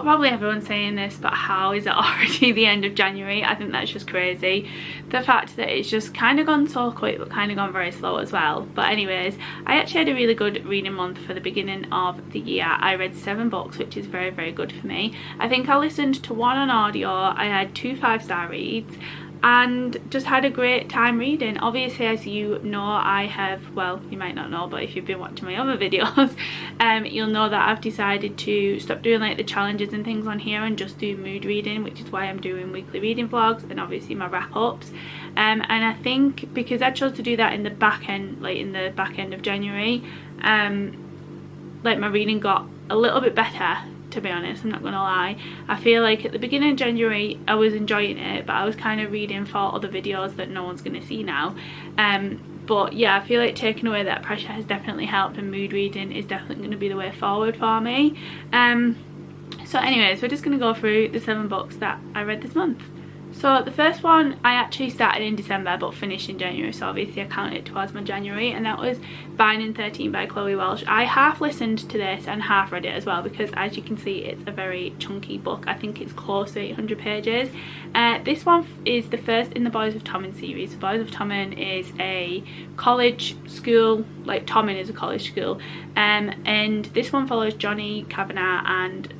Probably everyone's saying this, but how is it already the end of January? I think that's just crazy. The fact that it's just kind of gone so quick but kind of gone very slow as well. But anyways, I actually had a really good reading month for the beginning of the year. I read 7 books, which is very, very good for me. I think I listened to 1 on audio. I had 2 5-star reads and just had a great time reading. Obviously, as you know, I have, well, you might not know, but if you've been watching my other videos, you'll know that I've decided to stop doing like the challenges and things on here and just do mood reading, which is why I'm doing weekly reading vlogs and obviously my wrap-ups. And I think because I chose to do that in the back end, like in the back end of January, like my reading got a little bit better, to be honest. I'm not gonna lie. I feel like at the beginning of January I was enjoying it, but I was kind of reading for other videos that no one's gonna see now. But yeah, I feel like taking away that pressure has definitely helped, and mood reading is definitely going to be the way forward for me. So anyways, we're just going to go through the 7 books that I read this month. So the first one I actually started in December but finished in January, so obviously I counted it towards my January, and that was Binding 13 by Chloe Welsh. I half listened to this and half read it as well, because as you can see it's a very chunky book. I think it's close to 800 pages. This one is the first in the Boys of Tommen series. The Boys of Tommen is a college school, like Tommen is a college school, and this one follows Johnny Kavanagh and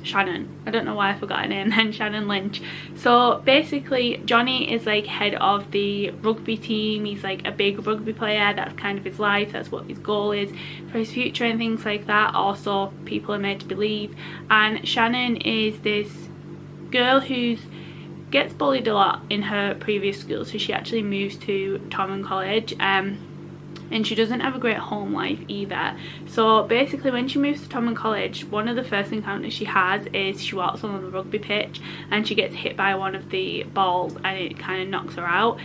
Shannon. I don't know why I forgot her name then, Shannon Lynch. So basically Johnny is like head of the rugby team. He's like a big rugby player. That's kind of his life. That's what his goal is for his future and things like that. Also, people are made to believe. And Shannon is this girl who gets bullied a lot in her previous school, so she actually moves to Tommen College. And she doesn't have a great home life either. So basically when she moves to Tommen College, one of the first encounters she has is she walks on the rugby pitch and she gets hit by one of the balls and it kind of knocks her out.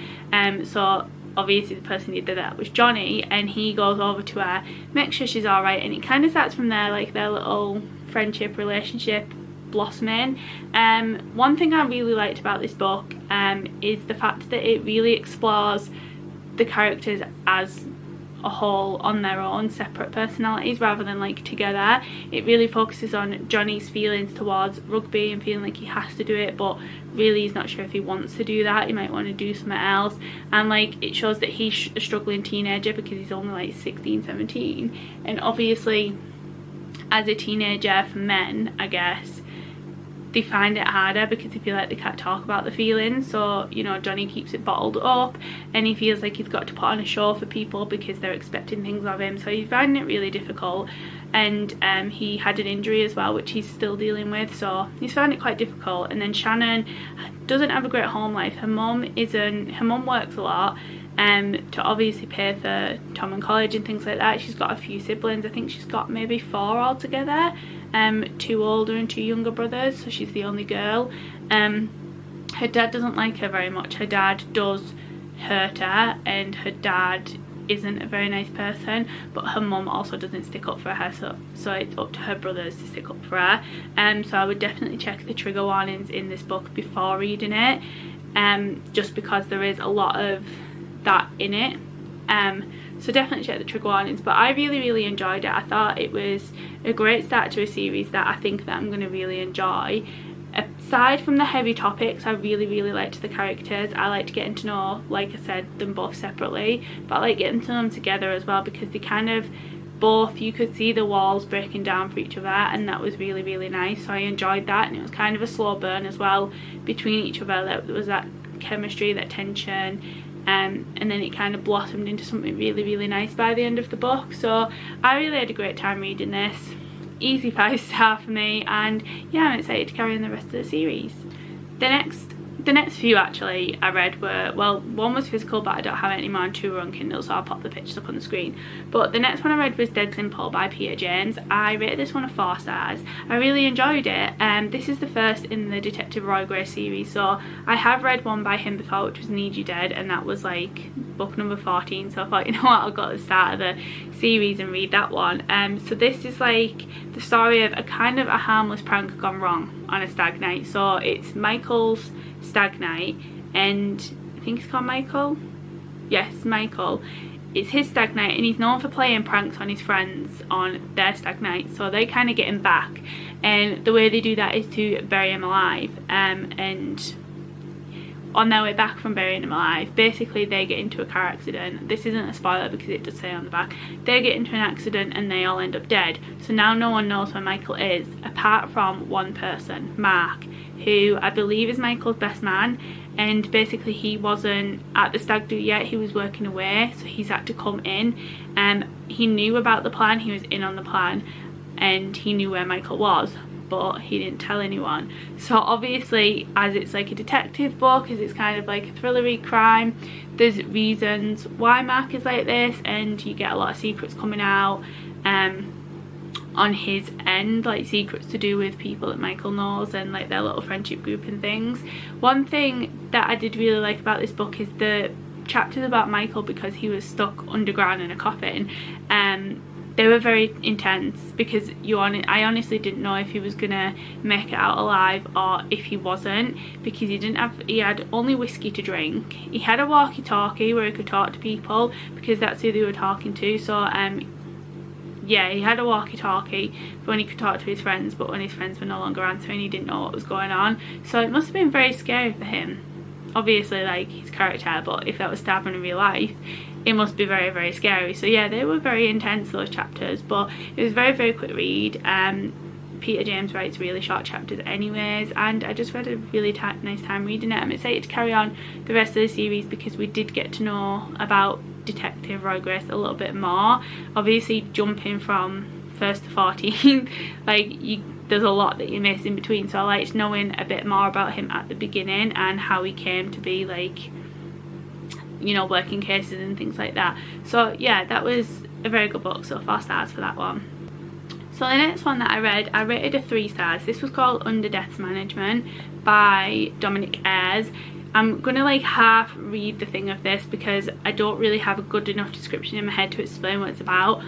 So obviously the person who did that was Johnny, and he goes over to her, makes sure she's alright, and it kind of starts from there, like their little friendship relationship blossoming. One thing I really liked about this book is the fact that it really explores the characters as a whole on their own separate personalities rather than like together. It really focuses on Johnny's feelings towards rugby and feeling like he has to do it, but really he's not sure if he wants to do that. He might want to do something else, and like it shows that he's a struggling teenager because he's only like 16, 17, and obviously as a teenager for men, I guess they find it harder because they feel like they can't talk about the feelings. So, you know, Johnny keeps it bottled up and he feels like he's got to put on a show for people because they're expecting things of him. So he's finding it really difficult, and he had an injury as well which he's still dealing with, so he's found it quite difficult. And then Shannon doesn't have a great home life. Her mum works a lot to obviously pay for Tommen College and things like that. She's got a few siblings. I think she's got maybe 4 altogether, 2 older and 2 younger brothers, so she's the only girl. Her dad doesn't like her very much. Her dad does hurt her, and her dad isn't a very nice person, but her mum also doesn't stick up for her, so it's up to her brothers to stick up for her. So I would definitely check the trigger warnings in this book before reading it, just because there is a lot of that in it. So definitely check the trigger warnings, but I really enjoyed it. I thought it was a great start to a series that I think that I'm going to really enjoy. Aside from the heavy topics, I really liked the characters. I liked getting to know, like I said, them both separately, but I like getting to know them together as well, because they kind of both, you could see the walls breaking down for each other, and that was really nice. So I enjoyed that, and it was kind of a slow burn as well between each other. There was that chemistry, that tension, and then it kind of blossomed into something really nice by the end of the book. So I really had a great time reading this. Easy 5-star for me, and yeah, I'm excited to carry on the rest of the series. The next few actually I read were, well, one was physical but I don't have it anymore, and 2 were on Kindle, so I'll pop the pictures up on the screen. But the next one I read was Dead Simple by Paige. I rated this one a 4 stars. I really enjoyed it. This is the first in the Detective Roy Gray series, so I have read one by him before which was Need You Dead, and that was like book number 14, so I thought, you know what, I'll go at the start of the series and read that one. So this is like the story of a kind of a harmless prank gone wrong on a stag night. So it's Michael's stag night, and I think it's called Michael. Yes, Michael. it's his stag night, and he's known for playing pranks on his friends on their stag night, so they kind of get him back, and the way they do that is to bury him alive. And on their way back from burying him alive, basically they get into a car accident. This isn't a spoiler because it does say on the back. They get into an accident and they all end up dead. So now no one knows where Michael is, apart from one person, Mark, who I believe is Michael's best man. And basically he wasn't at the stag do yet, he was working away, so he's had to come in. He knew about the plan, he was in on the plan, and he knew where Michael was, but he didn't tell anyone. So obviously, as it's like a detective book, as it's kind of like a thrillery crime, there's reasons why Mark is like this, and you get a lot of secrets coming out on his end, like secrets to do with people that Michael knows and like their little friendship group and things. One thing that I did really like about this book is the chapters about Michael, because he was stuck underground in a coffin. They were very intense, because I honestly didn't know if he was gonna make it out alive or if he wasn't, because he had only whiskey to drink. He had a walkie-talkie where he could talk to people, because that's who they were talking to. So yeah, he had a walkie-talkie for when he could talk to his friends, but when his friends were no longer answering, he didn't know what was going on. So it must have been very scary for him. Obviously, like, his character, but if that was to happen in real life, it must be very, very scary. So yeah, they were very intense, those chapters, but it was a very, very quick read. Peter James writes really short chapters anyways, and I just had a really nice time reading it. I'm excited to carry on the rest of the series, because we did get to know about Detective Roy Grace a little bit more. Obviously, jumping from 1st to 14, like, there's a lot that you miss in between, so I liked knowing a bit more about him at the beginning and how he came to be, like, you know, working cases and things like that. So yeah, that was a very good book, so 4 stars for that one. So the next one that I read, I rated a 3 stars. This was called Under Death's Management by Dominic Ayres. I'm gonna like half read the thing of this because I don't really have a good enough description in my head to explain what it's about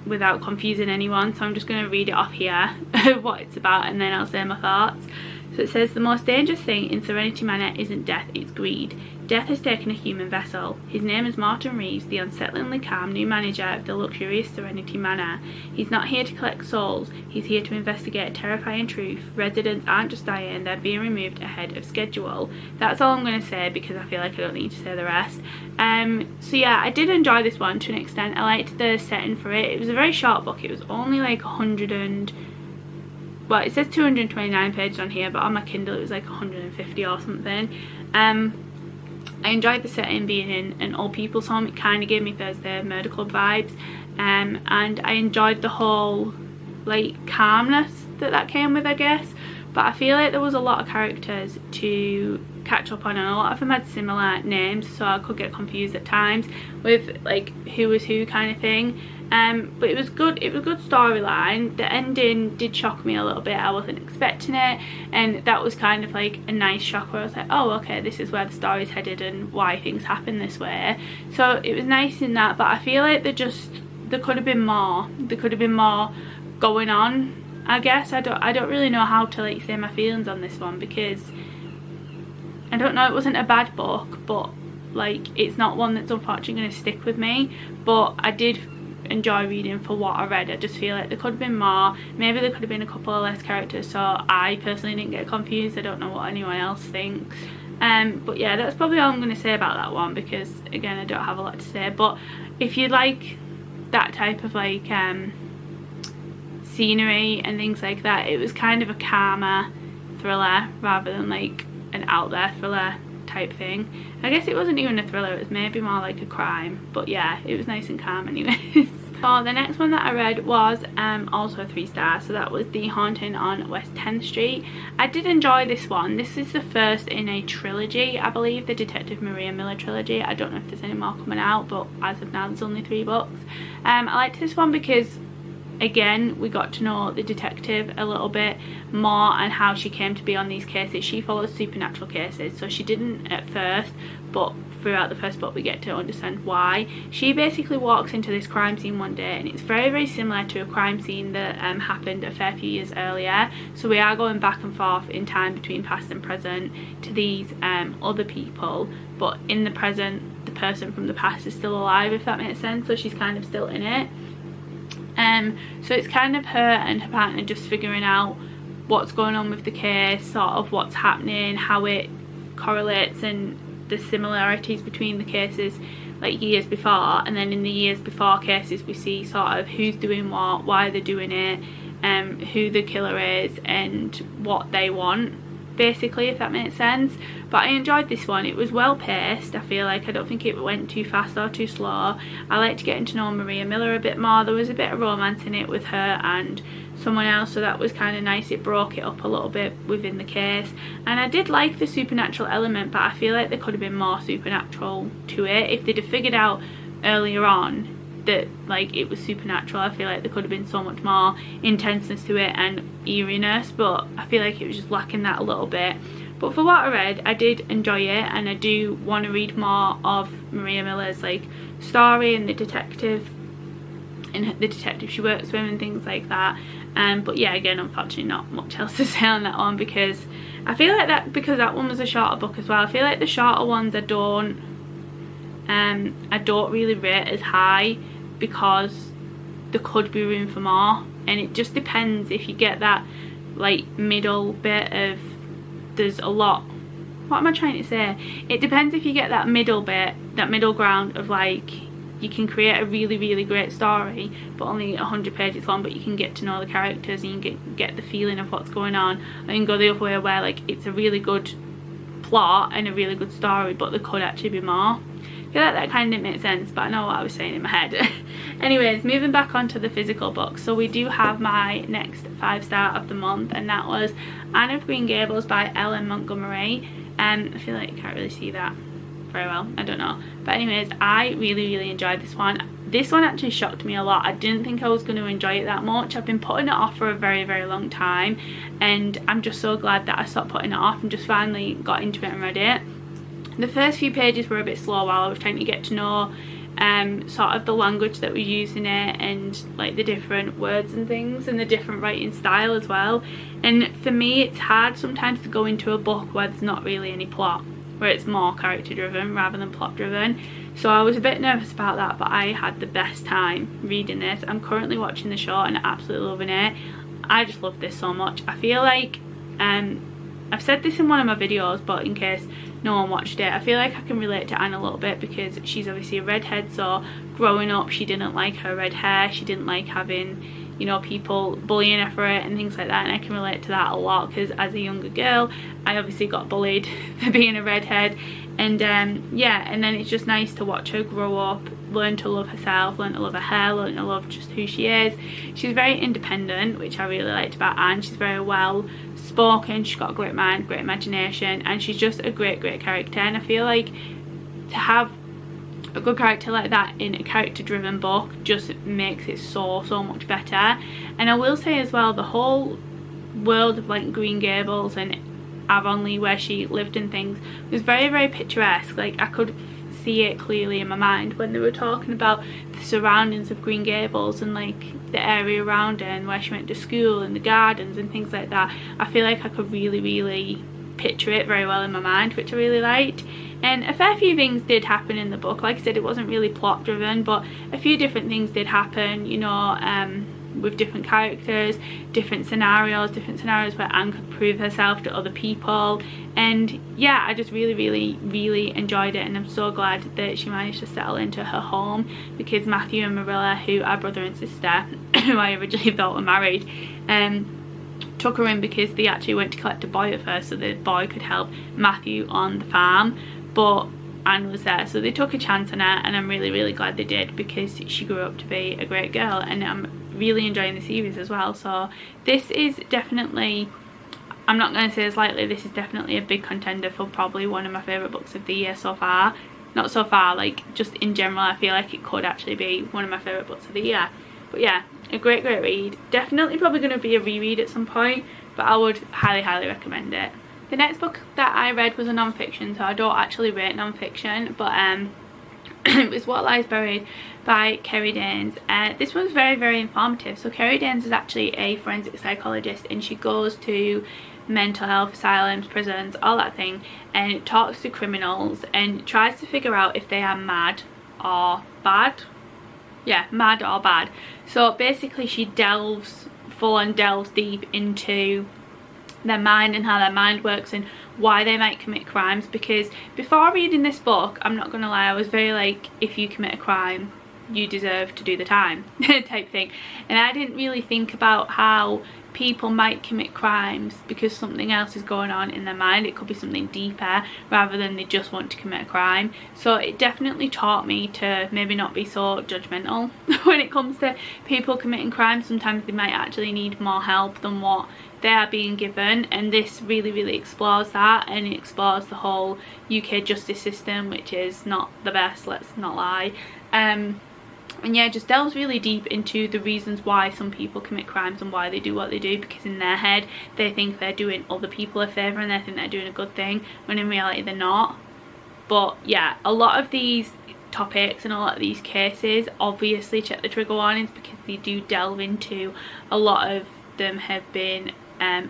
without confusing anyone, so I'm just going to read it off here what it's about, and then I'll say my thoughts. So it says, the most dangerous thing in Serenity Manor isn't death, it's greed. Death has taken a human vessel. His name is Martin Reeves, the unsettlingly calm new manager of the luxurious Serenity Manor. He's not here to collect souls, he's here to investigate a terrifying truth. Residents aren't just dying, they're being removed ahead of schedule. That's all I'm going to say, because I feel like I don't need to say the rest. So yeah, I did enjoy this one to an extent. I liked the setting for it. It was a very short book. It was only like 100 and... well, it says 229 pages on here, but on my Kindle it was like 150 or something. I enjoyed the setting being in an old people's home. It kind of gave me Thursday Murder Club vibes, and I enjoyed the whole like calmness that came with, I guess. But I feel like there was a lot of characters to catch up on, and a lot of them had similar names, so I could get confused at times with like who was who kind of thing. But it was good. It was a good storyline. The ending did shock me a little bit. I wasn't expecting it, and that was kind of like a nice shock where I was like, oh, okay, this is where the story's headed and why things happen this way. So it was nice in that, but I feel like there could have been more. There could have been more going on, I guess. I don't really know how to like say my feelings on this one, because I don't know, it wasn't a bad book, but like it's not one that's unfortunately going to stick with me. But I did enjoy reading for what I read. I just feel like there could have been more. Maybe there could have been a couple of less characters, so I personally didn't get confused. I don't know what anyone else thinks. But yeah, that's probably all I'm going to say about that one, because again, I don't have a lot to say. But if you like that type of like scenery and things like that, it was kind of a calmer thriller rather than like an out there thriller type thing. I guess it wasn't even a thriller, it was maybe more like a crime, but yeah, it was nice and calm anyways. So the next one that I read was also a 3 stars, so that was The Haunting on West 10th Street. I did enjoy this one. This is the first in a trilogy, I believe, the Detective Maria Miller trilogy. I don't know if there's any more coming out, but as of now there's only 3 books. I liked this one because again, we got to know the detective a little bit more and how she came to be on these cases. She follows supernatural cases, so she didn't at first, but throughout the first book we get to understand why. She basically walks into this crime scene one day, and it's very, very similar to a crime scene that happened a fair few years earlier. So we are going back and forth in time between past and present to these other people, but in the present, the person from the past is still alive, if that makes sense, so she's kind of still in it. So it's kind of her and her partner just figuring out what's going on with the case, sort of what's happening, how it correlates, and the similarities between the cases like years before, and then in the years before cases we see sort of who's doing what, why they're doing it, who the killer is, and what they want, basically, if that makes sense. But I enjoyed this one. It was well paced. I feel like I don't think it went too fast or too slow. I liked getting to know Maria Miller a bit more. There was a bit of romance in it with her and someone else, so that was kind of nice. It broke it up a little bit within the case, and I did like the supernatural element, but I feel like there could have been more supernatural to it. If they'd have figured out earlier on that like it was supernatural, I feel like there could have been so much more intenseness to it and eeriness, but I feel like it was just lacking that a little bit. But for what I read, I did enjoy it, and I do want to read more of Maria Miller's like story and the detective she works with and things like that. But yeah, again, unfortunately not much else to say on that one, because I feel like that one was a shorter book as well. I feel like the shorter ones I don't really rate as high, because there could be room for more, and it just depends if you get that like middle bit of, there's a lot, what am I trying to say, it depends if you get that middle bit, that middle ground of like you can create a really, really great story but only 100 pages long, but you can get to know the characters and you can get the feeling of what's going on, and you can go the other way where like it's a really good plot and a really good story but there could actually be more. I feel like that kind of makes sense, but I know what I was saying in my head. Anyways, moving back onto the physical books. So we do have my next 5-star of the month, and that was Anne of Green Gables by Ellen Montgomery. I feel like you can't really see that very well, I don't know. But anyways, I really, really enjoyed this one. This one actually shocked me a lot. I didn't think I was going to enjoy it that much. I've been putting it off for a very, very long time, and I'm just so glad that I stopped putting it off and just finally got into it and read it. The first few pages were a bit slow while I was trying to get to know sort of the language that we use in it, and like the different words and things, and the different writing style as well. And for me, it's hard sometimes to go into a book where there's not really any plot, where it's more character driven rather than plot driven. So I was a bit nervous about that, but I had the best time reading this. I'm currently watching the show and absolutely loving it. I just love this so much. I feel like I've said this in one of my videos, but in case no one watched it, I feel like I can relate to Anne a little bit, because she's obviously a redhead, so growing up she didn't like her red hair, she didn't like having, you know, people bullying her for it and things like that, and I can relate to that a lot, because as a younger girl I obviously got bullied for being a redhead. And yeah, and then it's just nice to watch her grow up, learn to love herself, learn to love her hair, learn to love just who she is. She's very independent, which I really liked about Anne. She's very well spoken, she's got a great mind, great imagination, and she's just a great character. And I feel like to have a good character like that in a character driven book just makes it so much better. And I will say as well, the whole world of like Green Gables and Avonlea, where she lived and things, was very picturesque. Like I could see it clearly in my mind when they were talking about the surroundings of Green Gables and like the area around her and where she went to school and the gardens and things like that. I feel like I could really picture it very well in my mind, which I really liked. And a fair few things did happen in the book. Like I said, it wasn't really plot driven, but a few different things did happen, you know, with different characters, different scenarios where Anne could prove herself to other people. And yeah, I just really enjoyed it, and I'm so glad that she managed to settle into her home, because Matthew and Marilla, who are brother and sister, who I originally thought were married, took her in because they actually went to collect a boy at first so the boy could help Matthew on the farm, but Anne was there, so they took a chance on her, and I'm really glad they did, because she grew up to be a great girl, and I'm really enjoying the series as well. So this is definitely, I'm not going to say this lightly, this is definitely a big contender for probably one of my favourite books of the year so far. Not so far, like just in general, I feel like it could actually be one of my favourite books of the year. But yeah, a great read. Definitely probably going to be a reread at some point, but I would highly recommend it. The next book that I read was a non-fiction, so I don't actually rate non-fiction, but It was What Lies Buried by Kerry Danes. This one's very, very informative. So Kerry Danes is actually a forensic psychologist, and she goes to mental health asylums, prisons, all that thing, and talks to criminals and tries to figure out if they are mad or bad. Yeah, mad or bad. So basically she full on delves deep into their mind and how their mind works and why they might commit crimes. Because before reading this book, I'm not gonna lie, I was very like, if you commit a crime, you deserve to do the time type thing. And I didn't really think about how people might commit crimes because something else is going on in their mind. It could be something deeper rather than they just want to commit a crime. So it definitely taught me to maybe not be so judgmental when it comes to people committing crimes. Sometimes they might actually need more help than what they are being given, and this really, really explores that, and it explores the whole UK justice system, which is not the best, let's not lie. And yeah, just delves really deep into the reasons why some people commit crimes and why they do what they do, because in their head they think they're doing other people a favour and they think they're doing a good thing, when in reality they're not. But yeah, a lot of these topics and a lot of these cases, obviously check the trigger warnings, because they do delve into, a lot of them have been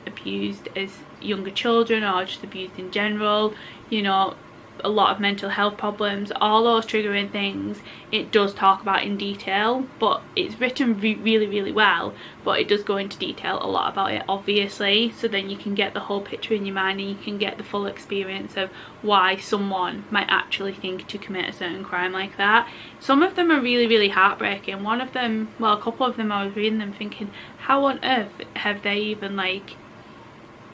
abused as younger children or just abused in general, you know, a lot of mental health problems, all those triggering things it does talk about in detail. But it's written really, really well, but it does go into detail a lot about it, obviously, so then you can get the whole picture in your mind and you can get the full experience of why someone might actually think to commit a certain crime like that. Some of them are really, really heartbreaking. One of them, well, a couple of them, I was reading them thinking, how on earth have they even, like,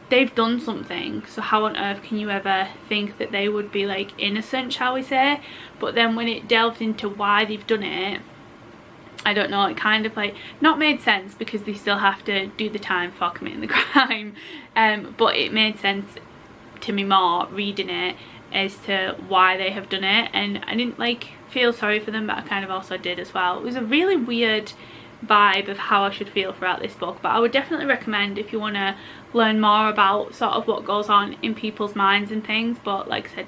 they've done something, so how on earth can you ever think that they would be like innocent, shall we say? But then when it delved into why they've done it, I don't know, it kind of like not made sense, because they still have to do the time for committing the crime, but it made sense to me more reading it as to why they have done it. And I didn't like feel sorry for them, but I kind of also did as well. It was a really weird vibe of how I should feel throughout this book, but I would definitely recommend if you want to learn more about sort of what goes on in people's minds and things. But like I said,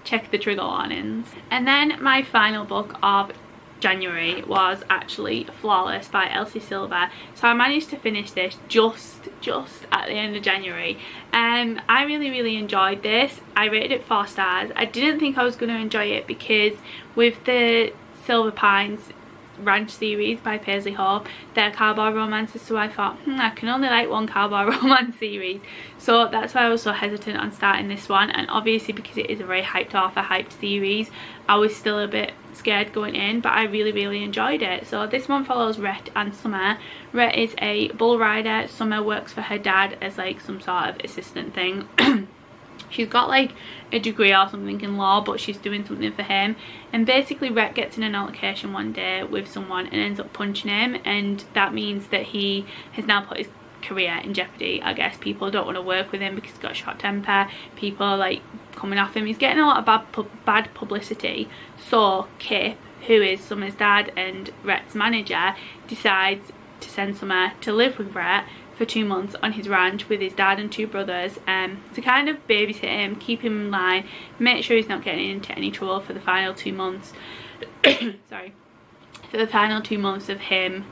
check the trigger warnings. And then my final book of January was actually Flawless by Elsie Silver. So I managed to finish this just at the end of January, and I really enjoyed this. I rated it 4 stars. I didn't think I was going to enjoy it, because with the Silver Pines Ranch series by Paisley Hope, they're cowboy romances, so I thought I can only like one cowboy romance series, so that's why I was so hesitant on starting this one. And obviously because it is a very hyped author, hyped series, I was still a bit scared going in, but I really enjoyed it. So this one follows Rhett and Summer. Rhett is a bull rider. Summer works for her dad as like some sort of assistant thing. She's got like a degree or something in law, but she's doing something for him. And basically Rhett gets in an altercation one day with someone and ends up punching him, and that means that he has now put his career in jeopardy. I guess people don't want to work with him because he's got a short temper. People are like coming off him. He's getting a lot of bad publicity. So Kip, who is Summer's dad and Rhett's manager, decides to send Summer to live with Rhett for 2 months on his ranch with his dad and 2 brothers, to kind of babysit him, keep him in line, make sure he's not getting into any trouble for the final 2 months sorry, for the final 2 months of him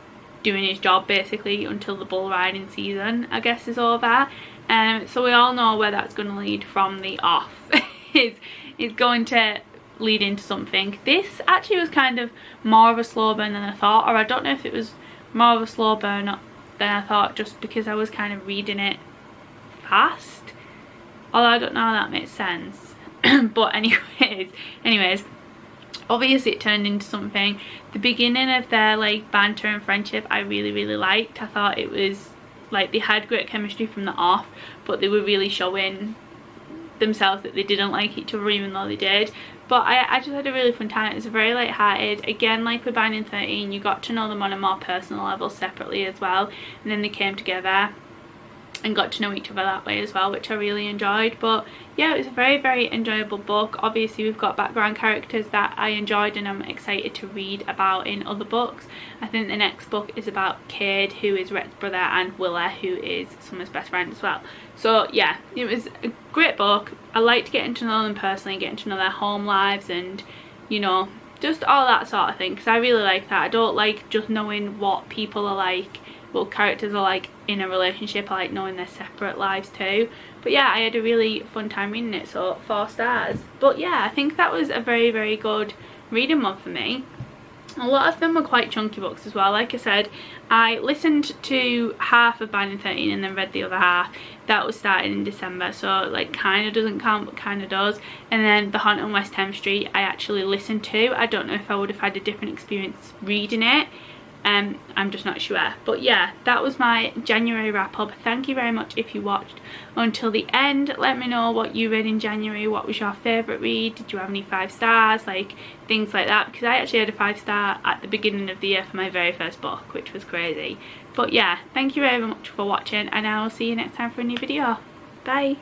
doing his job, basically until the bull riding season, I guess, is over. So we all know where that's going to lead from the off. It's going to lead into something. This actually was kind of more of a slow burn than I thought, or I don't know if it was more of a slow burn than I thought, just because I was kind of reading it fast, although I don't know how that makes sense. But anyways, obviously it turned into something. The beginning of their like banter and friendship I really liked. I thought it was like they had great chemistry from the off, but they were really showing themselves that they didn't like each other, even though they did. But I just had a really fun time. It was very light-hearted. Again, like with Binding 13, you got to know them on a more personal level separately as well, and then they came together and got to know each other that way as well, which I really enjoyed. But yeah, it was a very enjoyable book. Obviously we've got background characters that I enjoyed and I'm excited to read about in other books. I think the next book is about Cade, who is Rhett's brother, and Willa, who is Summer's best friend as well. So yeah, it was a great book. I liked getting to know them personally, getting to know their home lives and you know, just all that sort of thing, because I really like that. I don't like just knowing what people are like, what characters are like in a relationship. I like knowing their separate lives too. But yeah, I had a really fun time reading it, so 4 stars. But yeah, I think that was a very, very good reading month for me. A lot of them were quite chunky books as well. Like I said, I listened to half of Binding 13 and then read the other half. That was starting in December, so like kind of doesn't count but kind of does. And then The Haunt on West 10th Street I actually listened to. I don't know if I would have had a different experience reading it. I'm just not sure. But yeah, that was my January wrap up. Thank you very much if you watched until the end. Let me know what you read in January. What was your favourite read? Did you have any 5 stars? Like things like that, because I actually had a 5-star at the beginning of the year for my very first book, which was crazy. But yeah, thank you very much for watching, and I will see you next time for a new video. Bye.